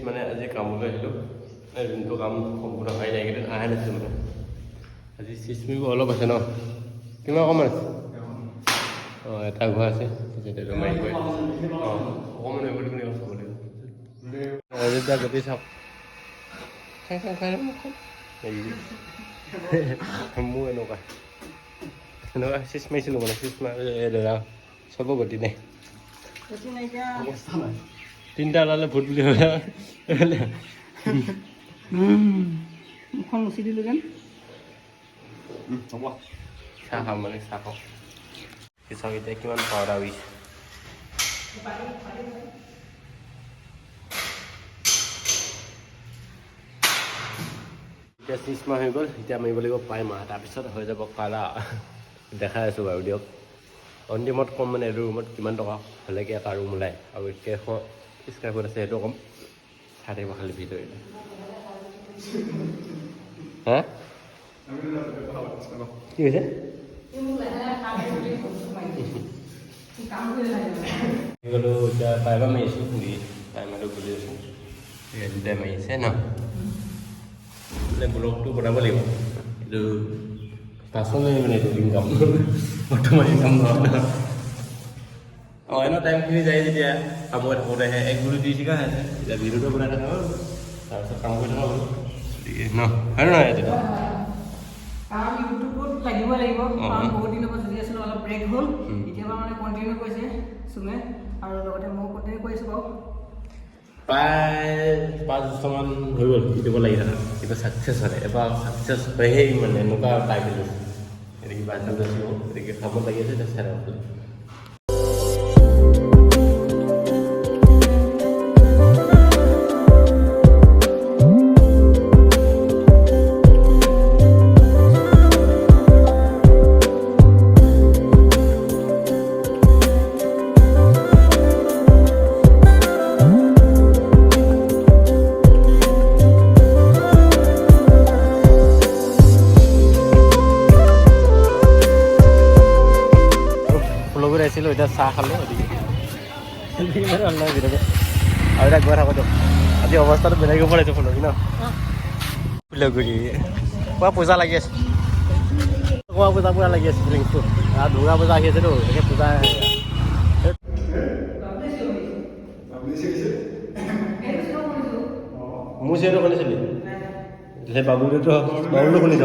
মানে আজি কামলৈ আহিলোঁ যোনটো কাম সম্পূৰ্ণ হৈ যায় কিন্তু অহা নাছিলোঁ মানে আজি চিচমিবোৰ অলপ আছে ন কিমান অকণমান আছে অঁ এটা ঘৰ আছে যেতিয়া মাৰি গৈ অঁ অকণমান এভৰি কৰি চাব লাগিব অযোধ্যা গতি চাওক মোৰ এনেকুৱা চিচ মাৰিছিলোঁ মানে চিচ মাৰি দাদা চব গতি নাই তিনিটা ওলালে ভোট বুলি হ'লে মুখখন মুচি দিলোঁ যেন হ'ব চাহ খাম মানে চাহ খাওঁ চাওক এতিয়া কিমান পাউডাৰ উৰিছে এতিয়া চিচমা হৈ গ'ল এতিয়া মাৰিব লাগিব প্ৰাইমাৰ তাৰপিছত হৈ যাব কালা দেখাই আছোঁ বাৰু দিয়ক অন্তিমত কম মানে এইটো ৰুমত কিমান টকা হ'লেকৈ এটা ৰুম ওলায় আৰু কেইশ স্কোৱাৰ ফুট আছে সেইটো কম চাই থাকিব খালি ভিতৰত হা কি হৈছে গ'লো এতিয়া প্ৰাইমাৰ মাৰিছোঁ প্ৰাইমাৰটো খুলি আছোঁ দুটাই মাৰিছে ন ব্লগটো বনাব লাগিব এইটো পাছলৈ মানে এইটো ইনকাম বৰ্তমান ইনকাম নহয় অঁ এনে টাইমখিনি যায় যেতিয়া কাম কৰি থাকোঁতেহে এক গুলি দুই চিকা আছে এতিয়া ভিডিঅ'টো বনাই থকা হ'ল তাৰপিছত কাম কৰি থকা হ'ল ন হয় নহয় তেতিয়া কাৰণ ইউটিউবত লাগিব কাৰণ বহুত দিনৰ পৰা চলি আছিলোঁ অলপ ব্ৰেক হ'ল এতিয়াবা মানে কণ্টিনিউ কৰিছে চুমে আৰু লগতে ময়ো কণ্টিনিউ কৰিছোঁ বাৰু প্ৰায় 5 বছৰমান হৈ গ'ল ইউটিউবত লাগি থকা কিন্তু ছাকচেছ হ'লে এবাৰ ছাকচেছ হয়েই মানে এনেকুৱা পাই দিলোঁ এনেকৈ বান্ধি আছিলোঁ এনেকৈ কামত লাগি আছে এতিয়া চাই থাকক আছিলোঁ এতিয়া চাহ খালোঁ ভিতৰতে আৰু এতিয়া গৈ থাকোঁ দিয়ক আজি অৱস্থাটো বেলেগ হ'ব লাগিছে ফুলগুৰি ন ফুলগুৰি পুৰা পূজা লাগি আছে পূজা পুৰা লাগি আছে ফিলিংছটো আৰু দুৰ্গা পূজা আহি আছেতো এনেকৈ পূজা মোৰ চিৰিটো শুনিছিলি সেই বাবুলটো শুনিছ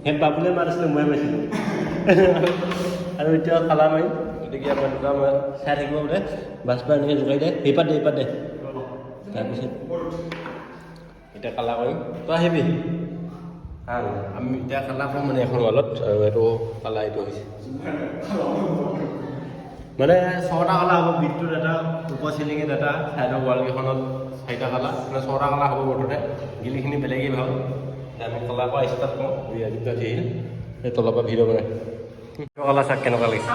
সেই বাবুলে মাত আছিলে মই মাৰিছিলোঁ আৰু এতিয়া খালা মাৰি গতিকে আমাৰ দুটা মই চাই থাকিব বোলে বাছ পৰা এনেকৈ জোকাই দিয়ে এইপাত দে তাৰপিছত এতিয়া কালা কৰিম তই আহিবি আমি এতিয়া কালা কৰিম মানে এখন ৱালত আৰু এইটো কালা এইটো হৈছে মানে 6টা কালা হ'ব বিটটোত এটা ওপৰ চিলিঙত এটা ছাইডৰ ৱালকেইখনত 4টা কালা মানে 6টা কালা হ'ব মুঠতে গিলিখিনি বেলেগেই ভাল আমি কালা কৰা ষ্টাৰ্ট কৰোঁ আজিতো আজি আহিল এই তলৰ পৰা ভিডিঅ' বনাই কালা চাক কেনেকুৱা লাগিছে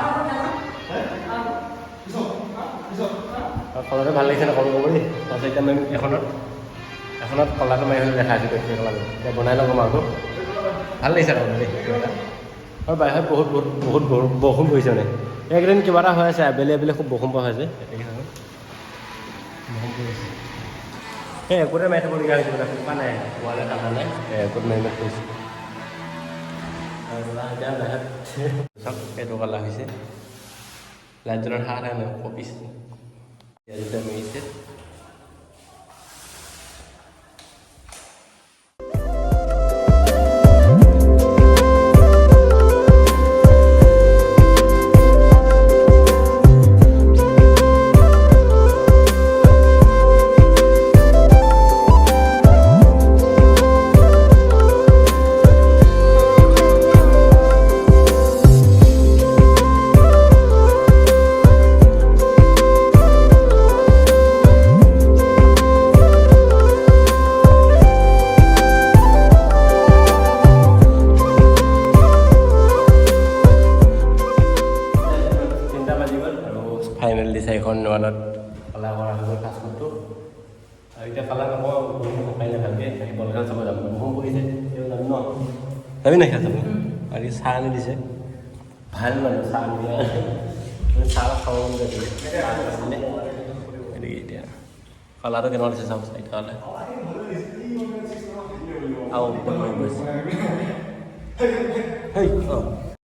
কলতে ভাল লাগিছে নকল ক'ব দেই তাৰপিছত এতিয়া আমি এখনত কলাটো মাৰি হ'লে দেখাই আছোঁ কলাটো এতিয়া বনাই ল'ম আৰু ভাল লাগিছে আকৌ দেই আৰু বাহিৰত বহুত বৰষুণ পৰিছে মানে এইকেইদিন কিবা এটা হৈ আছে আবেলি খুব বৰষুণ পোৱা হৈছে বৰষুণ পৰি আছে এই একোতে মাৰি থ'বলগীয়া হৈছে মানে শুকা নাই ৱালে ঠাণ্ডা নাই একোত মাৰি পৰিছে আৰু এতিয়া বাহিৰত চাওক এইটো কালা হৈছে লাইটজনৰ হাত আহে কপিছে এতিয়া মাৰিছে ফাইনেলি 4খন ৱালত কালা কৰা হৈ গ'ল ফাষ্টফুডটো আৰু এতিয়া কালা নকওঁ পাৰিলে ভালকৈ আহি বলখান চাব যাম বৰষুণ পৰিছে তেওঁ যাম ন যাবি নাই খাই চাব আৰু চাহ আনি দিছে ভাল মানুহ চাহ আনি দিয়া 啥好的，对，这个。কালাৰটো কেনেকুৱা দিছে চাওক চাৰিটা হ'লে আৰু ওপৰত গৈছে